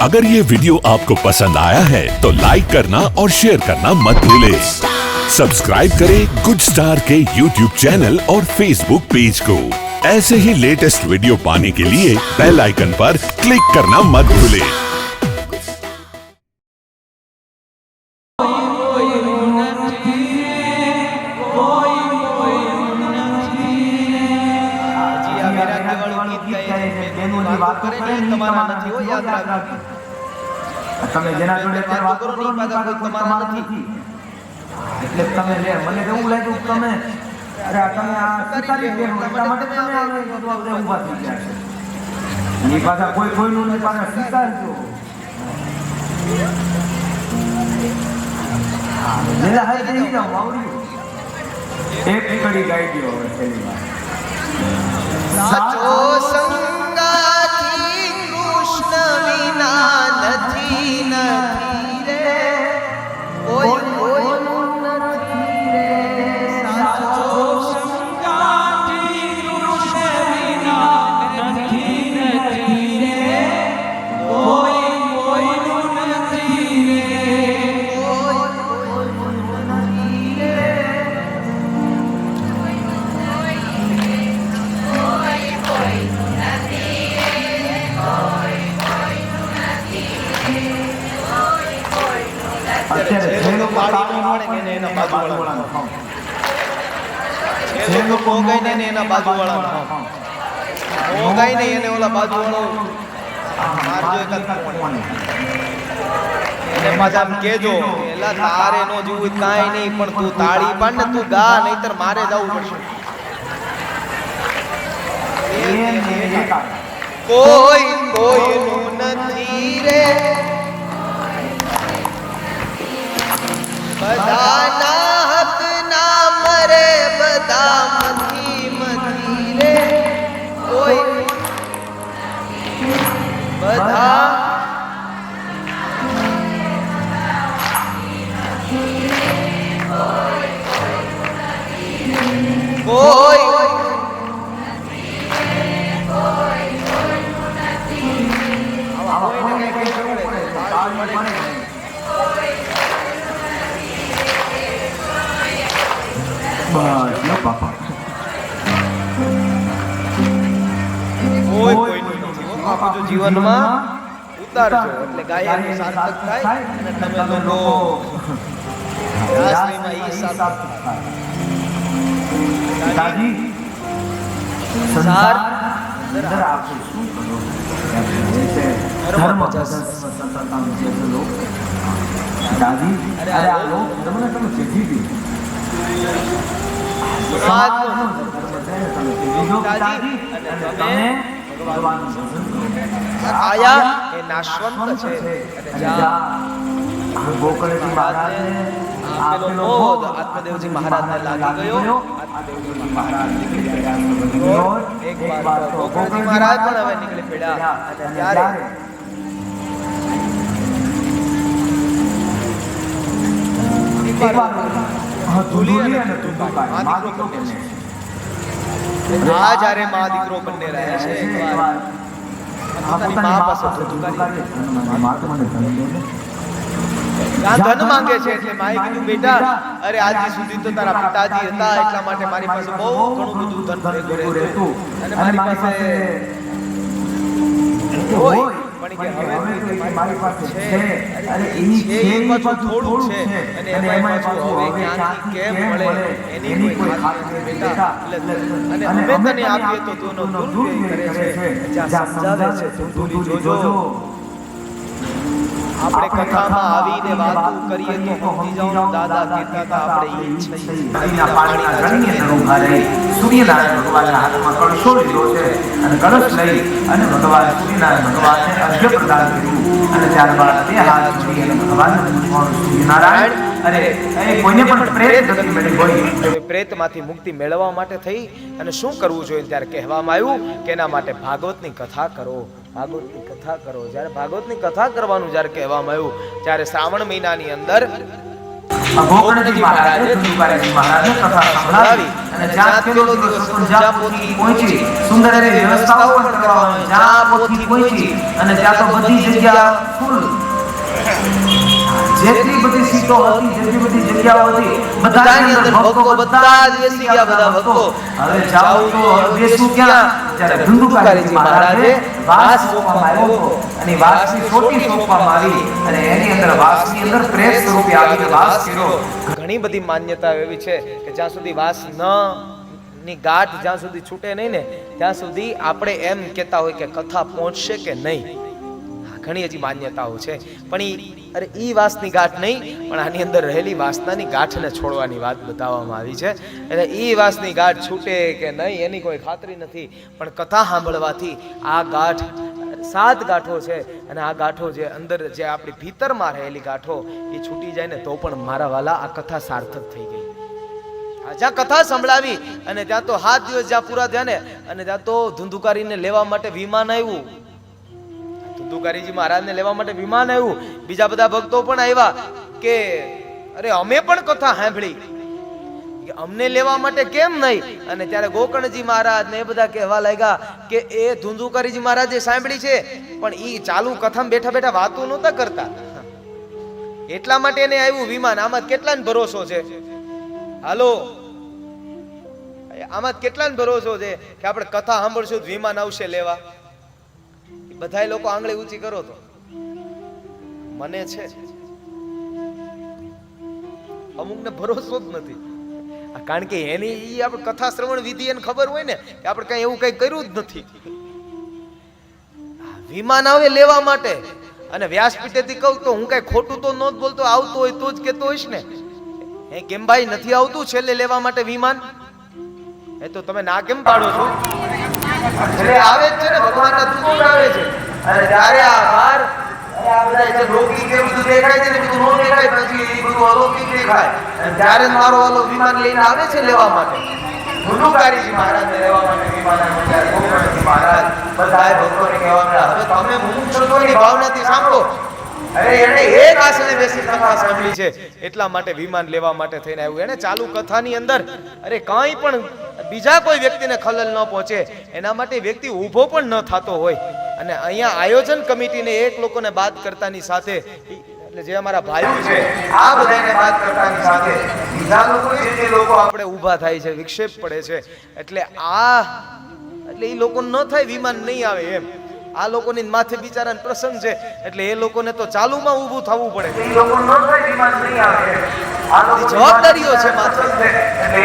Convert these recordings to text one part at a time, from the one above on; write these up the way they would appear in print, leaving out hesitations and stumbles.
अगर ये वीडियो आपको पसंद आया है तो लाइक करना और शेयर करना मत भूलें। सब्सक्राइब करें गुड स्टार के यूट्यूब चैनल और फेसबुक पेज को। ऐसे ही लेटेस्ट वीडियो पाने के लिए बेल आइकन पर क्लिक करना मत भूलें। તમે જેના જોડે વાતો કરો ની પાછા કોઈ તમારા નથી એટલે તમે લે મને એવું લાગ્યું કે તમે અરે તમે આ સ્વીકારી લે એટલા માટે તમે આવે બધું ઊભા થઈ ગયા છે ની પાછા કોઈ કોઈનું ની પાછા સ્વીકારજો મેરા હાથ દે જાઓ આવડ્યું એક કડી ગાઈ ગયો હવે છેલ્લી વાર સાચો સંગાથી કૃષ્ણ વિના નથી રે કોઈ કોઈનું નથી રે સાચો સંગાથી કૃષ્ણ વિના નથી રે કોઈ કોઈનું નથી રે કોઈ કોઈનું નથી રે જે લોકો પાડી મળે ને એના બાજુવાળાનો ખાવ જે લોકો મોગાઈ ને એના બાજુવાળાનો ખાવ મોગાઈ ને એને ઓલા બાજુવાળો મારજો એક એને પાછા કેજો એલા તારે નો જીવું કાઈ નહીં પણ તું તાળી પાડ ને તું ગા નહીતર મારે જવું પડશે કોઈ કોઈનું નથી રે બધાના હક ના મરે બધા મથી રે કોઈ બધા કોઈ જો જીવનમાં ઉતારજો એટલે ગાયનું સાર્થક થાય અને તમે લોકો રાસલીમાં ઈ સાર્થક થાય દાદી સંસાર અંદર આપણે શું કરો ધર્મ સતતમ જે લોક દાદી અરે આ લોક તમને તમે ચેજી દી દાદી તમે આયા એ નાશવંત છે અને જા ગોકળજી મહારાજને આપેલો બોધ આત્મદેવજી મહારાજને લાગી ગયો આત્મદેવજી મહારાજ નીકળી ગયા એક વાર તો ગોકળજી મહારાજ પણ હવે નીકળી પડ્યા અને ત્યારે એક વાર ધૂલી અને ધુંધુકાય મા દીકરો બંને છે આ જ્યારે મા દીકરો બંને રહે છે એક વાર પોતાની મા પાસે ધુંધુકારી ધન માંગે છે એટલે માએ કીધું બેટા અરે આજ સુધી તો તારા પિતાજી હતા એટલા માટે મારી પાસે બહુ ઘણું બધું ધન ભેગું રહેતું અને મારી પાસે હોય પણ કે હવે મારી પાસે છે અરે એની છે પાછું થોડું છે અને એમાં પાછું હવે ક્યાંથી કેમ મળે એની કોઈ ખાતરી બેટા અને અમે તને આપીએ તો તું નો દુર્વ્યય કરે છે જ્યાં સમજાવે છે તું ભૂલી જોજો આપણે કથામાં આવીને વાતો કરીએ તો સમજી જાઓ દાદા કહેતા હતા આપણે ઈ છે નદીના પાણીના ગણ્ય ન ઉભા રહી સૂર્યનારાયણ ભગવાનના હાથમાં કળશો લીધો છે અને કળશ લઈ અને ભગવાન સૂર્યનારાયણ ભગવાનને અર્ઘ્ય પ્રદાન કર્યું અને ત્યારબાદ તે હાથ જોડી અને ભગવાનને પૂછવાનું સૂર્યનારાયણ અરે કોઈને પણ પ્રેત ગતિ મળી હોય પ્રેતમાંથી મુક્તિ મેળવવા માટે થઈ અને શું કરવું જોઈએ ત્યારે કહેવામાં આવ્યું કે એના માટે ભાગવતની કથા કરો ભાગવતની કથા કરો. જ્યારે ભાગવતની કથા કરવાનું જ્યારે કહેવામાં આવ્યું ત્યારે શ્રાવણ મહિનાની અંદર ગોકર્ણજી મહારાજે ધુંધુકારીજી મહારાજે કથા સંભળાવી અને જ્યાં પેલો દિવસ હતો જ્યાં પોથી પહોંચી સુંદર એવી વ્યવસ્થાઓ પણ કરવામાં આવી જ્યાં પોથી પહોંચી અને ત્યાં તો બધી જગ્યા ફૂલ જેટલી બધી સીટો હતી જેટલી બધી જગ્યાઓ હતી બધાની અંદર ભક્તો બધા જ બેસી ગયા બધા ભક્તો હવે જાવ તો બેસું ક્યાં ત્યારે ધુંધુકારીજી મહારાજે વાસ સોંપવામાં આવ્યો હતો અને વાસની સોટી સોંપવામાં આવી અને એની અંદર વાસની અંદર પ્રેત સ્વરૂપે આવીને વાસ કર્યો. ઘણી બધી માન્યતા એવી છે કે જ્યાં સુધી વાસ ની ગાંઠ જ્યાં સુધી છૂટે નહીં ને ત્યાં સુધી આપણે એમ કહેતા હોય કે કથા પહોંચશે કે નહીં. ઘણી હજી માન્યતાઓ છે પણ ઈ વાસની ગાંઠ નહીં પણ આની અંદર રહેલી વાસનાની ગાંઠને છોડવાની વાત બતાવવામાં આવી છે. એટલે ઈ વાસની ગાંઠ છૂટે કે નહીં એની કોઈ ખાતરી નથી પણ કથા સાંભળવાથી આ ગાંઠ 7 ગાંઠો છે અને આ ગાંઠો જે અંદર જે આપણી ભીતરમાં રહેલી ગાંઠો એ છૂટી જાય ને તો પણ મારા વાલા આ કથા સાર્થક થઈ ગઈ. જ્યાં કથા સંભળાવી અને ત્યાં તો 7 દિવસ જ્યાં પૂરા થયા ને અને ત્યાં તો ધુંધુકારીને લેવા માટે વિમાન આવ્યું. ધુંધુકારીજી મહારાજને લેવા માટે વિમાન આવ્યું. બીજા બધા ભક્તો પણ આવ્યા કે અરે અમે પણ કથા સાંભળી અમને લેવા માટે કેમ નહીં. અને ત્યારે ગોકર્ણજી મહારાજ ને એ બધા કહેવા લાગ્યા કે એ ધુંધુકારીજી મહારાજે સાંભળી છે પણ ઈ ચાલુ કથામાં બેઠા બેઠા વાતો નહોતા કરતા એટલા માટે એને આવ્યું વિમાન. આમાં કેટલાને ભરોસો છે? હાલો, આમાં કેટલાને ભરોસો છે કે આપણે કથા સાંભળશું વિમાન આવશે લેવા? બધા લોકો આંગળી ઊંચી કરો તો મને છે, અમુકને ભરોસો જ નથી. કારણ કે એની આપણે કથા શ્રવણ વિધિ એને ખબર હોય ને કે આપણે કઈ એવું કઈ કર્યું જ નથી. વિમાન આવે લેવા માટે અને વ્યાસપીઠેથી કહું તો હું કઈ ખોટું તો ન જ બોલતો, આવતું હોય તો જ કેતો હોઈશ ને. કેમ ભાઈ નથી આવતું છેલ્લે લેવા માટે વિમાન? એ તો તમે ના કેમ પાડો છો? છેલ્લે આવે જ છે ને, ભગવાનના દૂત આવે છે. અને ત્યારે આ બાર આ બધા જે લૌકિક એ બધું દેખાય છે ને બધું નો દેખાય, પછી એ બધું અલૌકિક દેખાય. અને ત્યારે મારો વાલો વિમાન લઈને આવે છે લેવા માટે. ધુંધુકારીજી મહારાજને લેવા માટે વિમાન આવે ત્યારે ગોકર્ણજી મહારાજ બધાએ ભક્તોને કહેવા મળ્યા હવે તમે મુમુક્ષુત્વની ભાવનાથી સાંભળો. અરે એને એક આસને બેસી કથા સાંભળી છે એટલા માટે વિમાન લેવા માટે થઈને આવ્યું. એને ચાલુ કથાની અંદર અરે કાંઈ પણ બીજા કોઈ વ્યક્તિને ખલલ ન પહોંચે એના માટે વ્યક્તિ ઊભો પણ ન થતો હોય. અને અહીંયા આયોજન કમિટીને એક લોકોને બાદ કરતાની સાથે એટલે જે અમારા ભાઈઓ છે આ બધાને બાદ કરતાની સાથે બીજા લોકો જે લોકો આપણે ઊભા થાય છે, વિક્ષેપ પડે છે એટલે એ લોકો ન થાય વિમાન નહીં આવે એમ. આ લોકોની માથે બિચારાને પ્રસંગ છે એટલે એ લોકોને તો ચાલુમાં ઊભું થવું પડે. એ લોકો ન થાય વિમાન નહીં આવે આ લોકો જવાબદારીઓ છે માથે એટલે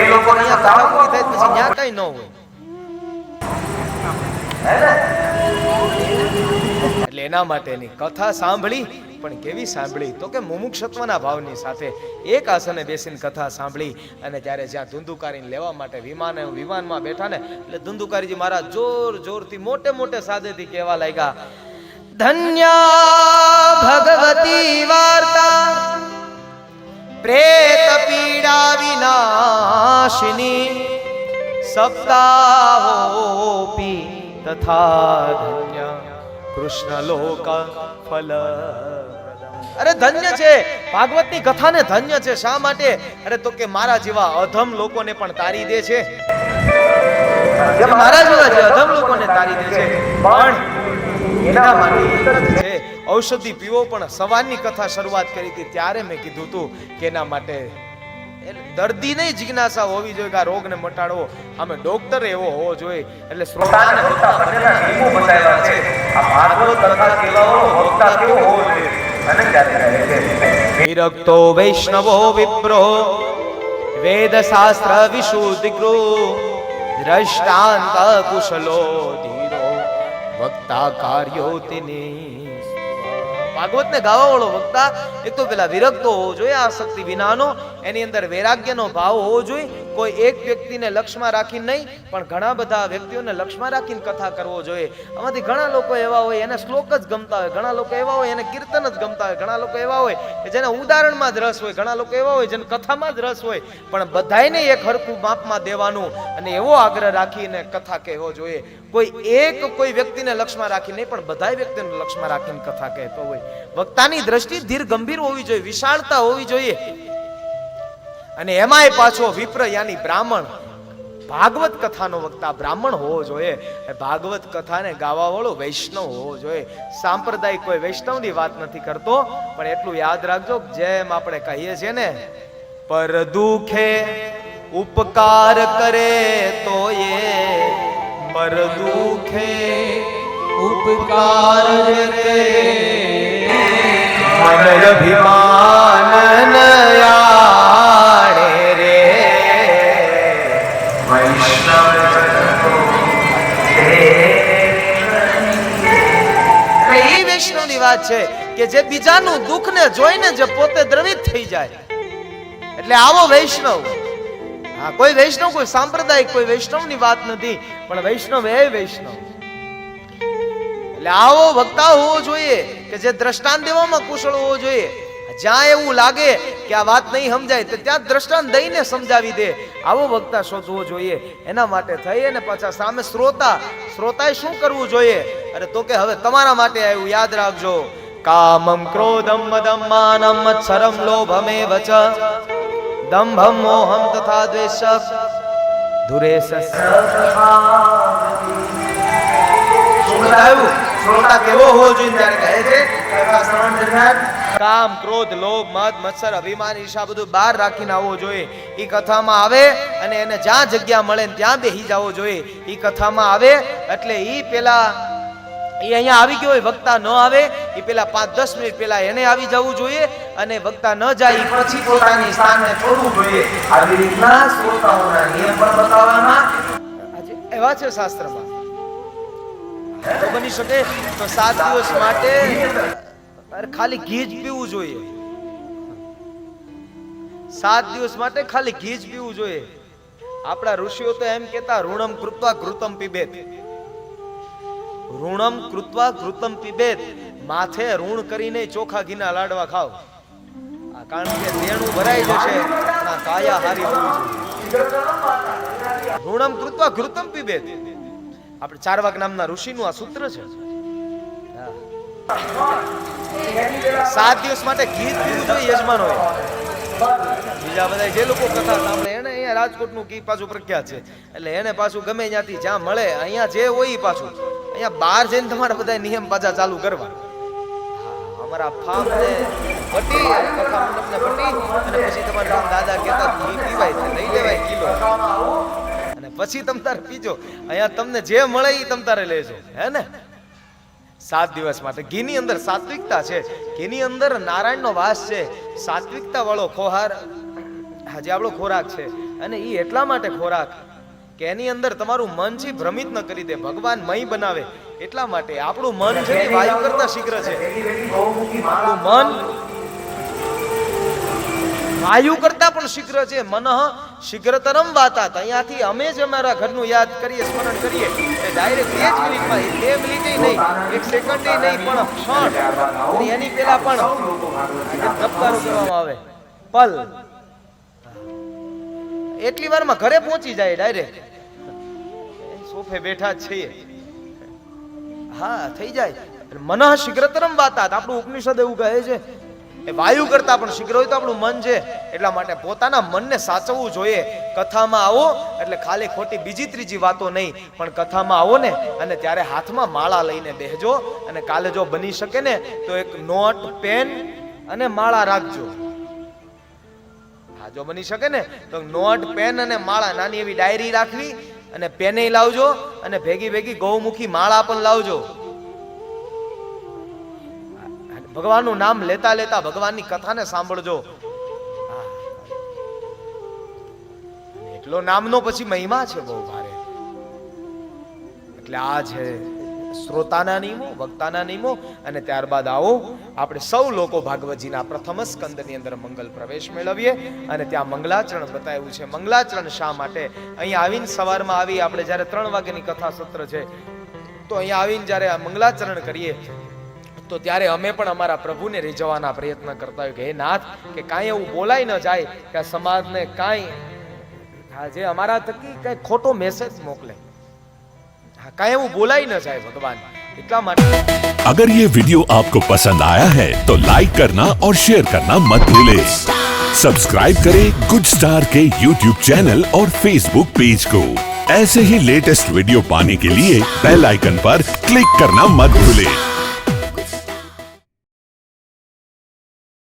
એ લોકો અહીંયા કામ પૂરી થાય પછી ત્યાં કઈ ન હોય. એટલે એના માટેની કથા સાંભળી પણ કેવી સાંભળી તો કે મુમુક્ષત્વના ભાવની સાથે એક આસને બેસીને કથા સાંભળી. અને ત્યારે જ્યાં ધુંધુકારીને લેવા માટે વિમાનમાં બેઠા ને એટલે ધુંધુકારીજી મહારાજ જોર જોરથી મોટે મોટે સાદેથી કહેવા લાગ્યા ધન્ય ભગવતી વાર્તા પ્રેત પીડા વિનાશિની સપ્તાહોપી તથા ધન્ય કૃષ્ણ લોક ફલ. અરે ધન્ય છે ભાગવતની કથાને, ધન્ય છે. શા માટે? અરે તો કે મારા જેવા અધમ લોકોને પણ તારી દે છે, મારા જેવા જે અધમ લોકોને તારી દે છે. પણ એના માટે છે ઔષધિ પીવો. પણ સવારની કથા શરૂઆત કરી હતી ત્યારે મેં કીધું હતું કે એના માટે દર્દીને જિજ્ઞાસા હોવી જોઈએ કે આ રોગને મટાડવો. આમે ડોક્ટર એવો હોવો જોઈએ. એટલે શ્રોતાને હોતા બનેલા નિયમો બતાવ્યા છે. આ ભાગવત કથા કેવાળો વક્તા કેવો હોવો જોઈએ. અને ત્યારે કહે છે વિરક્તો વૈષ્ણવો વિપ્રો વેદ શાસ્ત્ર વિશુદ્ધિકૃ દ્રષ્ટાંત કુશલો ધીરો વક્તા કાર્યોતિની. ભાગવતને ગાવા વાળો વક્તા એક તો પેલા વિરક્તો હોવો જોઈએ, આસક્તિ વિનાનો, એની અંદર વૈરાગ્યનો ભાવ હોવો જોઈએ. કોઈ એક વ્યક્તિને લક્ષ્યમાં રાખીને નહીં પણ ઘણા બધા વ્યક્તિઓને લક્ષ્યમાં રાખીને કથા કરવો જોઈએ. આમાંથી ઘણા લોકો એવા હોય એને શ્લોક જ ગમતા હોય, ઘણા લોકો એવા હોય એને કીર્તન જ ગમતા હોય, ઘણા લોકો એવા હોય કે જેને ઉદાહરણમાં જ રસ હોય, ઘણા લોકો એવા હોય જેને કથામાં જ રસ હોય. પણ બધાને એક હરખું માપમાં દેવાનું અને એવો આગ્રહ રાખીને કથા કહેવો જોઈએ. કોઈ વ્યક્તિને લક્ષ્યમાં રાખી નહીં પણ બધા વ્યક્તિને લક્ષ્યમાં રાખીને કથા કહેતો હોય. વક્તાની દ્રષ્ટિ ધીર ગંભીર હોવી જોઈએ, વિશાળતા હોવી જોઈએ. અને એમાંય પાછો વિપ્ર યાની બ્રાહ્મણ, ભાગવત કથાનો વક્તા બ્રાહ્મણ હોવો જોઈએ. ભાગવત કથાને ગાવા વાળો વૈષ્ણવ હોવો જોઈએ. સાંપ્રદાયિક કોઈ વૈષ્ણવની વાત નથી કરતો, પણ એટલું યાદ રાખજો, જેમ આપણે કહીએ છીએ ને, પર દુખે ઉપકાર કરે તો એ પર દુખે ઉપકાર કરે મન અભિમાન નયાણે રે વૈષ્ણવ એ વૈષ્ણવની વાત છે કે જે બીજાનું દુઃખને જોઈને જે પોતે દ્રવિત થઈ જાય, એટલે આવો વૈષ્ણવ. હા, કોઈ વૈષ્ણવ કોઈ સાંપ્રદાયિક કોઈ વૈષ્ણવની વાત નથી, પણ વૈષ્ણવ એ વૈષ્ણવ. એટલે આવો વક્તા હોવો જોઈએ કે જે દ્રષ્ટાંત દેવામાં કુશળ હોવો જોઈએ. જ્યાં એવું લાગે કે આ વાત નહીં સમજાય તો ત્યાં દ્રષ્ટાંત દઈને સમજાવી દે, આવો વક્તા શોધવો જોઈએ. એના માટે થઈ અને પાછા સામે શ્રોતાએ શું કરવું જોઈએ? અરે તો કે હવે તમારા માટે આવ્યું, યાદ રાખજો. કામમ ક્રોધમ મદમ માનમ મત્સરમ લોભમેવ ચ દંભમ મોહમ તથા દ્વેષ ધુરેશ. શ્રોતા કેવો હોવો જોઈએ ત્યારે કહે છે શ્રવણ દરમિયાન કામ ક્રોધ લોભ મદ મત્સર અભિમાન ઈર્ષા બધું બહાર રાખીને આવવો જોઈએ. ઈ કથામાં આવે અને એને જ્યાં જગ્યા મળે ત્યાં બેસી જવો જોઈએ. ઈ કથામાં આવે એટલે ઈ પેલા એ અહીંયા આવી ગયો હોય, વક્તા ન આવે એ પેલા 5-10 મિનિટ પેલા એને આવી જવું જોઈએ, અને વક્તા ન જાય પછી પોતાની સ્થાનને છોડવું જોઈએ. આવી રીતના શ્રોતાઓના નિયમ પણ બતાવવાના એવા છે શાસ્ત્રમાં. તો બની શકે તો 7 દિવસ માટે ખાલી ઘી જ પીવું જોઈએ. 7 દિવસ માટે ખાલી ઘી જ પીવું જોઈએ. આપણા ઋષિઓ તો એમ કહેતા, ઋણમ કૃત્વા ઘૃતમ પીબેત. ઋણમ કૃત્વા ઘૃતમ પીબેત, માથે ઋણ કરીને ચોખા ઘીના લાડવા ખાવ, કારણ કે દેણું ભરાઈ જશે, કાયા હારી હોવી જોઈએ. ઋણમ કૃત્વા ઘૃતમ પીબેત, આપણે ચારવાક નામના ઋષિનું આ સૂત્ર છે. 7 દિવસ માટે ઘી પીવું જોઈએ યજમાનો. બીજા બધા જે લોકો કથા સાંભળે એને અહીંયા રાજકોટનું ઘી પાછું પ્રખ્યાત છે, એટલે એને પાછું ગમે ત્યાંથી જ્યાં મળે અહીંયા જે હોય પાછું અહીંયા બહાર જઈને તમારા બધા નિયમ પાછા ચાલુ કરવા. અમારા ફાર્મ ને પટી કથા મંડપને પટી અને પછી તમારા દાદા કહેતા ઘી પીવાય છે, લઈ લેવાય કિલો, અને પછી તમ તારે પીજો. અહીંયા તમને જે મળે એ તમ તારે લેજો, હે ને. 7 દિવસ માટે ઘીની અંદર સાત્વિકતા છે, ઘીની અંદર નારાયણનો વાસ છે, સાત્વિકતા વાળો ખોહાર જે આપણો ખોરાક છે. અને એ એટલા માટે ખોરાક કે એની અંદર તમારું મન છે ભ્રમિત ન કરી દે, ભગવાન મય બનાવે. એટલા માટે આપણું મન છે એ વાયુ કરતા શીઘ્ર છે. આપણું મન વાયુ કરતા પણ શીઘ્ર છે. મનઃ શીઘ્રતરમ વાતાત. અહીંયાથી અમે જ અમારા ઘરનું યાદ કરીએ, સ્મરણ કરીએ, ડાયરેક્ટ 2 મિનિટમાં, 2 મિનિટે નહીં, 1 સેકન્ડે નહીં, પણ ક્ષણ એની પહેલા પણ ધબકારો કરવામાં આવે, પલ એટલી વારમાં ઘરે પહોંચી જાય ડાયરેક્ટ. સોફે બેઠા જ છીએ, હા થઈ જાય. મનઃ શીઘ્રતરમ વાતાત, આપણું ઉપનિષદ એવું કહે છે. એ વાયુ કરતા પણ શીઘ્ર હોય તો આપણું મન છે. એટલા માટે પોતાના મનને સાચવવું જોઈએ. કથામાં આવો એટલે ખાલી ખોટી બીજી ત્રીજી વાતો નહીં, પણ કથામાં આવો ને અને ત્યારે હાથમાં માળા લઈને બેસજો. અને કાલે જો બની શકે ને તો એક નોટ, પેન અને માળા રાખજો. હા, જો બની શકે ને તો નોટ, પેન અને માળા, નાની એવી ડાયરી રાખવી, અને પેને લાવજો, અને ભેગી ભેગી ગૌમુખી માળા પણ લાવજો. ભગવાનનું નામ લેતા લેતા ભગવાનની કથાને સાંભળજો. એટલો નામનો પછી મહિમા છે બહુ ભારે. એટલે આ છે શ્રોતાના નિયમો, વક્તાના નિયમો. અને ત્યારબાદ આવો આપણે સૌ લોકો ભાગવતજીના પ્રથમ સ્કંદની અંદર મંગલ પ્રવેશ મેળવીએ. અને ત્યાં મંગલાચરણ બતાવ્યું છે. મંગલાચરણ શા માટે? અહીંયા આવીને સવારમાં આવી આપણે જ્યારે 3 વાગ્યાની કથા સત્ર છે, તો અહીંયા આવીને જ્યારે આ મંગલાચરણ કરીએ તો ત્યારે અમે પણ અમારા પ્રભુને રીઝવવાના પ્રયત્ન કરતા હોય કે હે નાથ, કે કાંઈ એવું બોલાય ન જાય કે સમાજને કાંઈ જે અમારા થકી કઈ ખોટો મેસેજ મોકલે, કાંઈ એવું બોલાય ન જાય ભગવાન. એટલા માટે अगर ये वीडियो आपको पसंद आया है तो लाइक करना और शेयर करना मत भूलें। सब्सक्राइब करें गुड स्टार के यूट्यूब चैनल और फेसबुक पेज को। ऐसे ही लेटेस्ट वीडियो पाने के लिए बेल आइकन पर क्लिक करना मत भूलें।